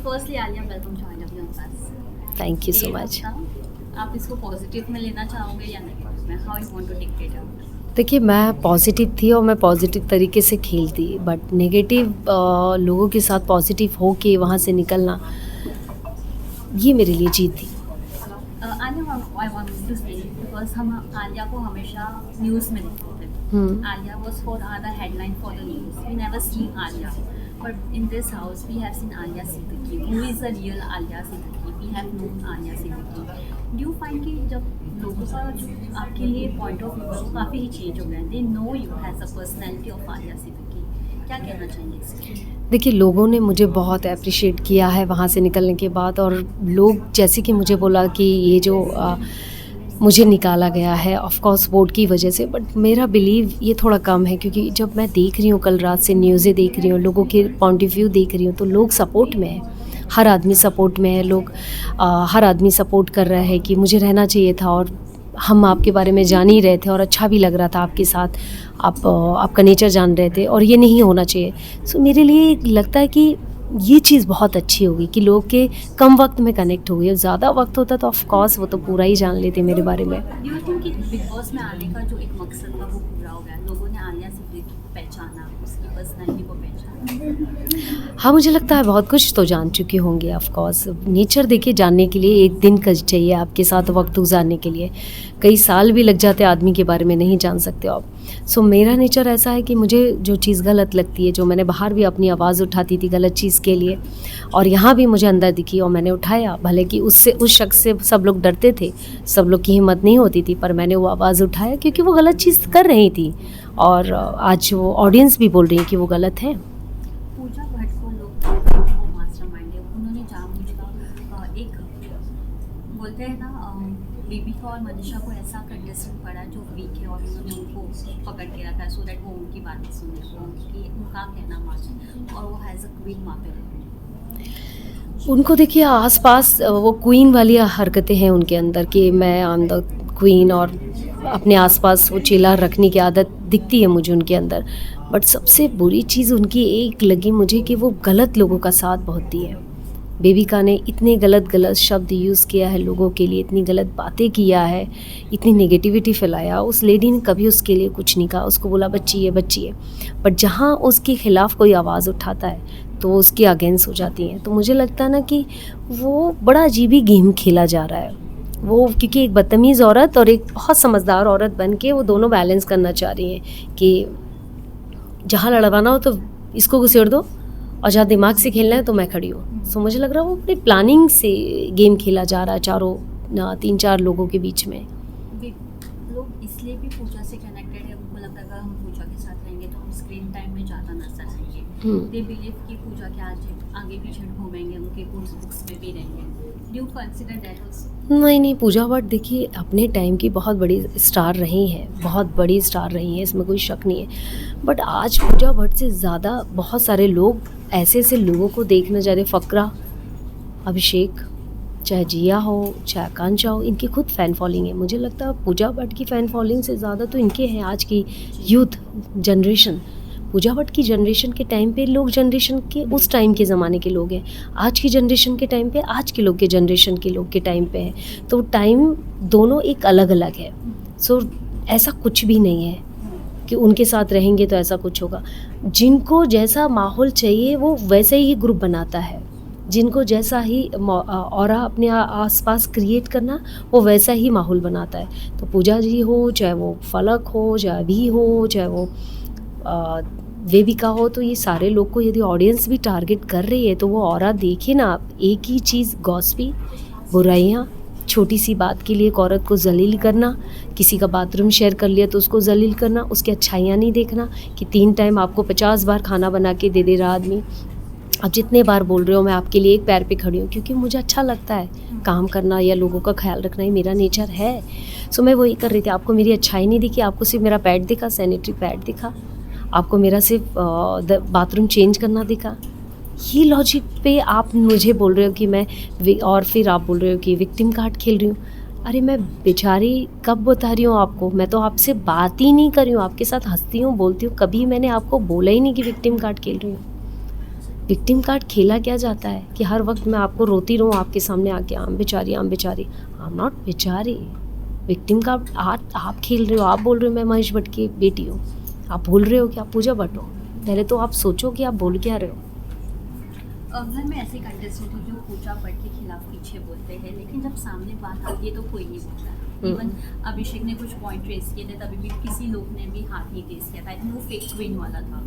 Firstly Alia, welcome to Alia blogcast. Thank you so डेढ़ much. हफ्ता आप इसको पॉजिटिव में लेना चाहोगे या नेगेटिव में? How you want to take it out? देखिए, मैं पॉजिटिव थी और मैं पॉजिटिव तरीके से खेलती, बट नेगेटिव लोगों के साथ पॉजिटिव हो के वहाँ से निकलना, ये मेरे लिए जीत थी। Aaliya, I want to say because हम आलिया को हमेशा न्यूज़ में देखते थे। Aaliya was for the headline for the news, we never seen Aaliya, but in this house we have seen Aaliya Siddiqui, who is the real Aaliya Siddiqui, we have known Aaliya Siddiqui. Do you find कि जब लोगों का जो आपके लिए पॉइंट ऑफ व्यू है वो काफ़ी ही चेंज हो गया है, they know you has a personality of Alia Siddiqui, क्या कहना चाहेंगे इसके? देखिए, लोगों ने मुझे बहुत अप्रिशिएट किया है वहाँ से निकलने के बाद, और लोग जैसे कि मुझे बोला कि ये जो मुझे निकाला गया है ऑफ कोर्स वोट की वजह से, बट मेरा बिलीव ये थोड़ा कम है, क्योंकि जब मैं देख रही हूँ कल रात से न्यूज़ें देख रही हूँ, लोगों के पॉइंट ऑफ व्यू देख रही हूँ, तो लोग सपोर्ट में है, हर आदमी सपोर्ट में है। लोग हर आदमी सपोर्ट कर रहा है कि मुझे रहना चाहिए था, और हम आपके बारे में जान ही रहे थे और अच्छा भी लग रहा था आपके साथ, आपका नेचर जान रहे थे, और ये नहीं होना चाहिए। सो मेरे लिए लगता है कि ये चीज़ बहुत अच्छी होगी कि लोग के कम वक्त में कनेक्ट हो गई। अब ज़्यादा वक्त होता तो ऑफ कोर्स वो तो पूरा ही जान लेते मेरे बारे में। डू यू थिंक कि बिग बॉस में आने का जो एक मकसद था वो पूरा हो गया? लोगों ने आलिया सिद्दीकी को पहचाना, उसकी पर्सनैलिटी को पहचाना। हाँ, मुझे लगता है बहुत कुछ तो जान चुके होंगे ऑफ कोर्स। नेचर देखिए, जानने के लिए एक दिन का चाहिए आपके साथ वक्त गुजारने के लिए, कई साल भी लग जाते आदमी के बारे में नहीं जान सकते आप। सो मेरा नेचर ऐसा है कि मुझे जो चीज़ गलत लगती है, जो मैंने बाहर भी अपनी आवाज़ उठाती थी गलत चीज़ के लिए, और यहाँ भी मुझे अंदर दिखी और मैंने उठाया, भले कि उससे उस शख्स से सब लोग डरते थे, सब लोग की हिम्मत नहीं होती थी, पर मैंने वो आवाज़ उठाया क्योंकि वो गलत चीज़ कर रही थी, और आज वो ऑडियंस भी बोल रही है कि वो गलत है। पूजा भट्ट को लोग कहते हैं कि वो मास्टरमाइंड है, उन्होंने जानबूझकर एक बोलते हैं ना, दीपिका और मनीषा को ऐसा कंटेस्टेंट पड़ा जो वीक है और उन्होंने उनको पकड़ के रखा है सो दैट वो उनकी बातें सुने, वो उनका कहना माने, और वो हैज़ अ क्वीन वहाँ पे रहती है। उनको देखिए आसपास वो क्वीन वाली हरकतें हैं उनके अंदर कि मैं आई एम द क्वीन, और अपने आसपास वो चेला रखने की आदत दिखती है मुझे उनके अंदर। बट सबसे बुरी चीज़ उनकी एक लगी मुझे कि वो गलत लोगों का साथ बहुत दिए है। बेबिका ने इतने गलत शब्द यूज़ किया है लोगों के लिए, इतनी गलत बातें किया है, इतनी नेगेटिविटी फैलाया। उस लेडी ने कभी उसके लिए कुछ नहीं कहा, उसको बोला बच्ची है बच्ची है, बट जहाँ उसके ख़िलाफ़ कोई आवाज़ उठाता है तो वो उसके अगेंस्ट हो जाती हैं। तो मुझे लगता है ना कि वो बड़ा अजीब ही गेम खेला जा रहा है। वो क्योंकि एक बदतमीज़ औरत और एक बहुत समझदार औरत बन के वो दोनों बैलेंस करना चाह रही हैं कि जहाँ लड़वाना हो तो इसको घुसेड़ दो, और जहाँ दिमाग से खेलना है तो मैं खड़ी हूँ। सो मुझे लग रहा है वो अपनी प्लानिंग से गेम खेला जा रहा है चारों 3-4 लोगों के बीच में। लोग इसलिए भी पूजा से कनेक्टेड है, उनको लगता है अगर हम पूजा के साथ रहेंगे तो हम स्क्रीन टाइम में ज़्यादा नजर आएंगे। दे बिलीव कि पूजा के आगे पीछे घूमेंगे, उनके बुक्स में भी रहेंगे। Do you consider that also? नहीं, पूजा भट्ट देखिए अपने टाइम की बहुत बड़ी स्टार रही हैं, बहुत बड़ी स्टार रही हैं, इसमें कोई शक नहीं है। बट आज पूजा भट्ट से ज़्यादा बहुत सारे लोग ऐसे लोगों को देखना चाह रहे। फ़करा, अभिषेक, चाहे जिया हो, चाहे आकांक्षा हो, इनकी खुद फ़ैन फॉलोइंग है। मुझे लगता है पूजा भट्ट की फ़ैन फॉलोइंग से ज़्यादा तो इनके हैं आज की यूथ जनरेशन। पूजा भट्ट की जनरेशन के टाइम पे लोग जनरेशन के उस टाइम के ज़माने के लोग हैं, आज की जनरेशन के टाइम पे आज के लोग के जनरेशन के लोग के टाइम पे हैं, तो टाइम दोनों एक अलग अलग है। सो ऐसा कुछ भी नहीं है कि उनके साथ रहेंगे तो ऐसा कुछ होगा। जिनको जैसा माहौल चाहिए वो वैसे ही ग्रुप बनाता है, जिनको जैसा ही ऑरा अपने आसपास क्रिएट करना वो वैसा ही माहौल बनाता है। तो पूजा जी हो, चाहे वो फलक हो, चाहे अभी हो, चाहे वो वेबिका हो, तो ये सारे लोग को यदि ऑडियंस भी टारगेट कर रही है तो वो ऑरा देखे ना आप, एक ही चीज़ गॉसिपी, बुराइयाँ, छोटी सी बात के लिए एक औरत को जलील करना, किसी का बाथरूम शेयर कर लिया तो उसको जलील करना, उसकी अच्छाइयाँ नहीं देखना कि 3 टाइम आपको 50 बार खाना बना के दे रहा आदमी। आप जितने बार बोल रहे हो मैं आपके लिए एक पैर पे खड़ी हूँ, क्योंकि मुझे अच्छा लगता है काम करना या लोगों का ख्याल रखना, ही मेरा नेचर है। सो मैं वही कर रही थी। आपको मेरी अच्छाई नहीं दिखी, आपको सिर्फ मेरा पैड दिखा, सैनिटरी पैड दिखा, आपको मेरा सिर्फ बाथरूम चेंज करना दिखा। ये लॉजिक पे आप मुझे बोल रहे हो कि मैं, और फिर आप बोल रहे हो कि विक्टिम कार्ड खेल रही हूँ। अरे मैं बेचारी कब बता रही हूँ आपको, मैं तो आपसे बात ही नहीं कर रही हूँ, आपके साथ हंसती हूँ, बोलती हूँ, कभी मैंने आपको बोला ही नहीं कि विक्टिम कार्ड खेल रही हूँ। विक्टिम कार्ड खेला क्या जाता है कि हर वक्त मैं आपको रोती रहूँ आपके सामने आके, आम बेचारी आई एम नॉट बेचारी। विक्टिम कार्ड आप खेल रहे हो, आप बोल रहे हो मैं महेश भट्ट की बेटी हूँ, आप बोल रहे हो कि आप पूजा भट्ट हो। पहले तो आप सोचो कि आप बोल क्या रहे हो। घर में ऐसे कंटेस्टेंट हैं जो पूजा भट्ट के खिलाफ पीछे बोलते हैं, लेकिन जब सामने बात आती है तो कोई नहीं बोलता है। इवन अभिषेक ने कुछ पॉइंट रेस किए थे, तभी भी किसी लोग ने भी हाथ नहीं रेस किया था। आई थिंक वो फेक क्वीन वाला था,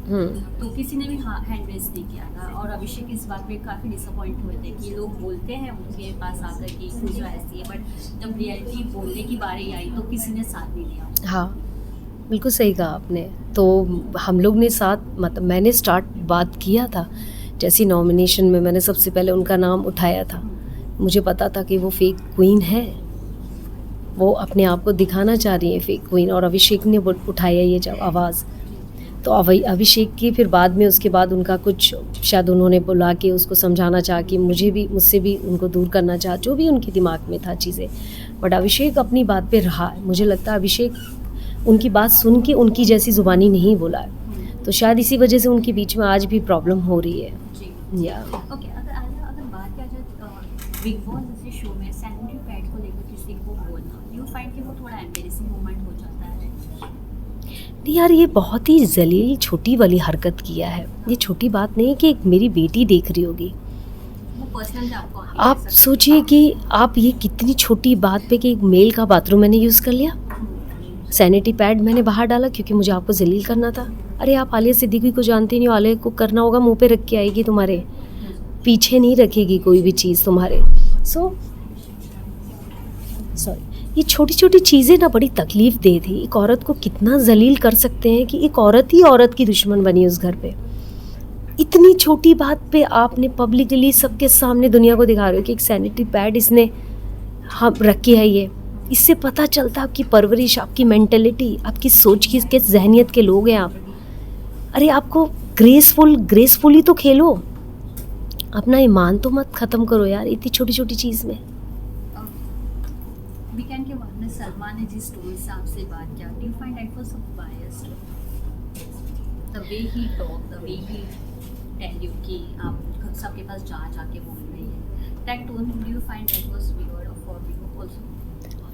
तो किसी ने भी हैंड रेस नहीं किया था। और अभिषेक इस बात पे काफ़ी डिसअपॉइंट हुए थे कि लोग बोलते हैं उनके पास आकर कि पूजा ऐसी है, बट जब रियलिटी बोलने की बारी आई तो किसी ने साथ नहीं दिया। हाँ, बिल्कुल सही कहा आपने। तो हम लोग ने साथ, मतलब मैंने बात किया था जैसी नॉमिनेशन में मैंने सबसे पहले उनका नाम उठाया था। मुझे पता था कि वो फेक क्वीन है, वो अपने आप को दिखाना चाह रही है फेक क्वीन, और अभिषेक ने उठाया ये जब आवाज़, तो अभिषेक की फिर बाद में उसके बाद उनका कुछ शायद उन्होंने बुला के उसको समझाना चाहा कि मुझसे भी उनको दूर करना चाहा, जो भी उनके दिमाग में था चीज़ें। बट अभिषेक अपनी बात पे रहा। मुझे लगता है अभिषेक उनकी बात सुन के उनकी जैसी ज़ुबानी नहीं बोला है, तो शायद इसी वजह से उनके बीच में आज भी प्रॉब्लम हो रही है। या ओके, अगर बात किया जाए बिग बॉस जैसे शो में सैनिटरी पैड को लेकर किसी को बोलना, यू फाइंड कि वो थोड़ा एम्बैरेसिंग मोमेंट हो जाता है? नहीं यार, ये बहुत ही जलील छोटी वाली हरकत किया है। ये छोटी बात नहीं है कि एक मेरी बेटी देख रही होगी। वो पर्सनली आपको आप सोचिए कि आप ये कितनी छोटी बात पे कि एक मेल का बाथरूम मैंने यूज़ कर लिया, सैनिटरी पैड मैंने बाहर डाला क्योंकि मुझे आपको जलील करना था। अरे आप आलिया सिद्दीकी को जानते नहीं हो, आलिया को करना होगा मुंह पे रख के आएगी, तुम्हारे पीछे नहीं रखेगी कोई भी चीज़ तुम्हारे। सॉरी, ये छोटी छोटी चीज़ें ना बड़ी तकलीफ़ दे थी। एक औरत को कितना जलील कर सकते हैं कि एक औरत ही औरत की दुश्मन बनी उस घर पे। इतनी छोटी बात पे आपने पब्लिकली सबके सामने दुनिया को दिखा रहे हो कि एक सैनिटरी पैड इसने हम रखी है। ये इससे पता चलता आपकी परवरिश, आपकी मेंटलिटी, आपकी सोच की जहनियत के लोग हैं आप। अरे आपको ग्रेसफुली तो खेलो, अपना ईमान तो मत ख़त्म करो यार इतनी छोटी छोटी चीज़ में। वीकेंड के बाद में सलमान ने जिस टोन से आपसे बात किया, do you find that was biased? The way he talk, the way he tell you कि आप सबके पास जाके बोल रही है, that tone, do you find that was weird for you also?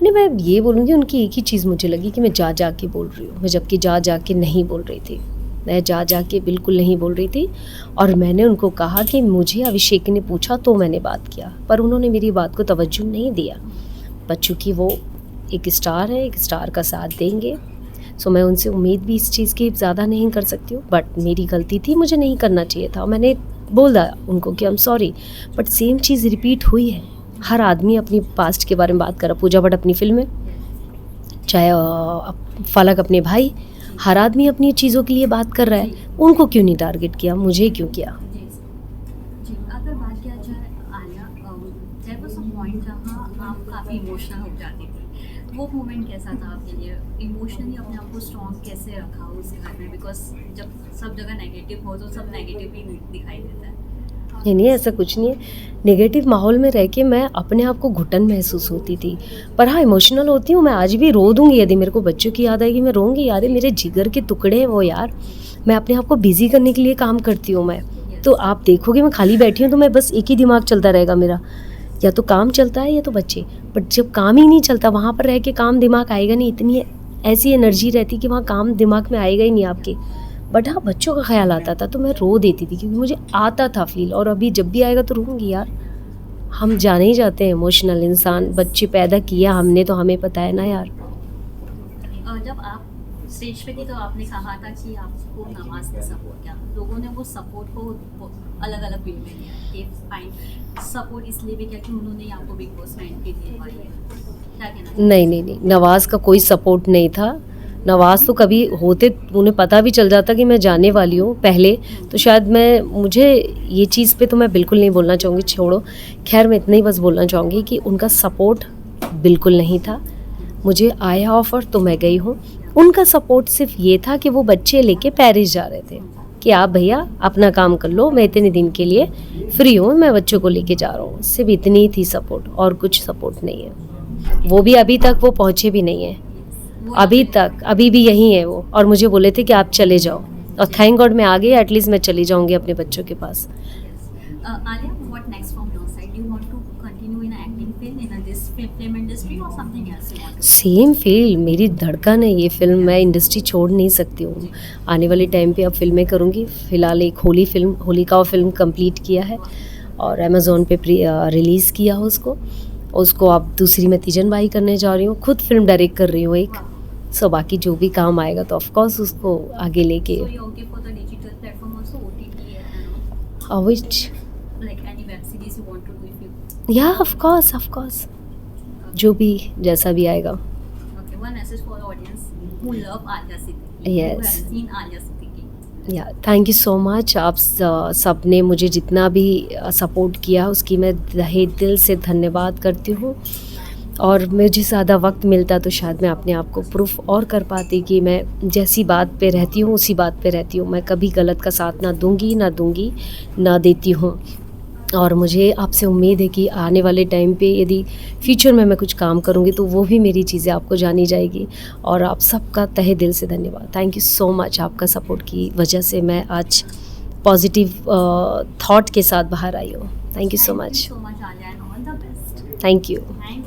नहीं, मैं ये बोलूँगी उनकी एक ही चीज़ मुझे लगी कि मैं जा के बोल रही हूँ, मैं जबकि जा के नहीं बोल रही थी। मैं जा के बिल्कुल नहीं बोल रही थी। और मैंने उनको कहा कि मुझे अभिषेक ने पूछा तो मैंने बात किया, पर उन्होंने मेरी बात को तवज्जो नहीं दिया। पर चूँकि वो एक स्टार है, एक स्टार का साथ देंगे, सो मैं उनसे उम्मीद भी इस चीज़ की ज़्यादा नहीं कर सकती हूँ। बट मेरी गलती थी, मुझे नहीं करना चाहिए था। मैंने बोला उनको कि I am sorry, but same cheese repeat हुई है। हर आदमी अपनी पास्ट के बारे में बात कर रहा। पूजा भट्ट अपनी फिल्म में, चाहे फलक अपने भाई, हर आदमी अपनी चीज़ों के लिए बात कर रहा है। उनको क्यों नहीं टारगेट किया, मुझे क्यों किया? जी, अगर बात किया जाए Aaliya, there was a point जहाँ आप काफ़ी इमोशनल हो जाती थी। वो मोमेंट कैसा था आपके लिए? इमोशनली अपने आप को स्ट्रॉन्ग कैसे रखा उस घर में? बिकॉज जब सब जगह नेगेटिव हो तो सब नेगेटिव ही दिखाई देता है। नहीं, ऐसा कुछ नहीं है। नेगेटिव माहौल में रह के मैं अपने आप को घुटन महसूस होती थी। पर हाँ, इमोशनल होती हूँ मैं। आज भी रो दूँगी, यदि मेरे को बच्चों की याद आएगी मैं रोऊंगी। यार मेरे जिगर के टुकड़े हैं वो यार। मैं अपने आप को बिज़ी करने के लिए काम करती हूँ मैं। तो आप देखोगे मैं खाली बैठी हूँ तो मैं बस एक ही दिमाग चलता रहेगा मेरा, या तो काम चलता है या तो बच्चे। बट जब काम ही नहीं चलता, वहाँ पर रह के काम दिमाग आएगा नहीं। इतनी ऐसी एनर्जी रहती कि वहाँ काम दिमाग में आएगा ही नहीं आपके। बट हाँ, बच्चों का ख्याल आता था तो मैं रो देती थी क्योंकि मुझे आता था फील। और अभी जब भी आएगा तो रोऊंगी यार। हम जाने ही जाते हैं इमोशनल इंसान, बच्चे पैदा किया हमने तो हमें पता है ना यार। जब आप स्टेज पे थी तो आपने कहा था कि आपको नमाज ने सपोर्ट किया। लोगों ने वो सपोर्ट को अलग अलग वे में लिया कि फाइन सपोर्ट इसलिए भी किया कि उन्होंने आपको बिग बॉस में एंट्री दिलवाई है। क्या कहना? नहीं, नवाज़ का कोई सपोर्ट नहीं था। नवाज़ तो कभी होते उन्हें पता भी चल जाता कि मैं जाने वाली हूँ पहले, तो शायद मुझे ये चीज़ पे तो मैं बिल्कुल नहीं बोलना चाहूँगी, छोड़ो। खैर, मैं इतना ही बस बोलना चाहूँगी कि उनका सपोर्ट बिल्कुल नहीं था। मुझे आया ऑफ़र तो मैं गई हूँ। उनका सपोर्ट सिर्फ ये था कि वो बच्चे लेके पेरिस जा रहे थे कि आप भैया अपना काम कर लो, मैं इतने दिन के लिए फ्री हूँ, मैं बच्चों को लेके जा रहा हूँ। सिर्फ इतनी ही थी सपोर्ट, और कुछ सपोर्ट नहीं है। वो भी अभी तक वो पहुँचे भी नहीं है, अभी भी यहीं है वो। और मुझे बोले थे कि आप चले जाओ, और थैंक गॉड मैं आ गई। एटलीस्ट मैं चली जाऊँगी अपने बच्चों के पास। Alia, what next from your side? Do you want to continue in an acting field in this film industry or something else you want to? Same field मेरी धड़कन है ये फिल्म, मैं इंडस्ट्री छोड़ नहीं सकती हूँ। आने वाले टाइम पे अब फिल्में करूँगी। फ़िलहाल एक होलिका फिल्म कंप्लीट किया है और अमेज़ॉन पे रिलीज़ किया उसको अब दूसरी मैं तीजन बाई करने जा रही हूँ। खुद फिल्म डायरेक्ट कर रही हूँ एक। सो बाकी जो भी काम आएगा तो ऑफ कोर्स उसको आगे लेके So you're okay for the digital platform also, OTT and which like any web series you want to do if you. yeah of course जो भी जैसा भी आएगा। Okay, one message for the audience who love Alia Siddiqui. Yes. Who have seen Alia Siddiqui. या thank you so much. आप सब ने मुझे जितना भी सपोर्ट किया उसकी मैं तहे दिल से धन्यवाद करती हूँ। और मुझे ज़्यादा वक्त मिलता तो शायद मैं अपने आप को प्रूफ और कर पाती कि मैं जैसी बात पे रहती हूँ उसी बात पे रहती हूँ। मैं कभी गलत का साथ ना दूंगी ना देती हूँ। और मुझे आपसे उम्मीद है कि आने वाले टाइम पे यदि फ्यूचर में मैं कुछ काम करूँगी तो वो भी मेरी चीज़ें आपको जानी जाएगी। और आप सबका तहे दिल से धन्यवाद। Thank you so much. आपका सपोर्ट की वजह से मैं आज पॉजिटिव थॉट के साथ बाहर आई हूँ। Thank you so Thank much. you so much, Alia, and all the best. Thank you. Thank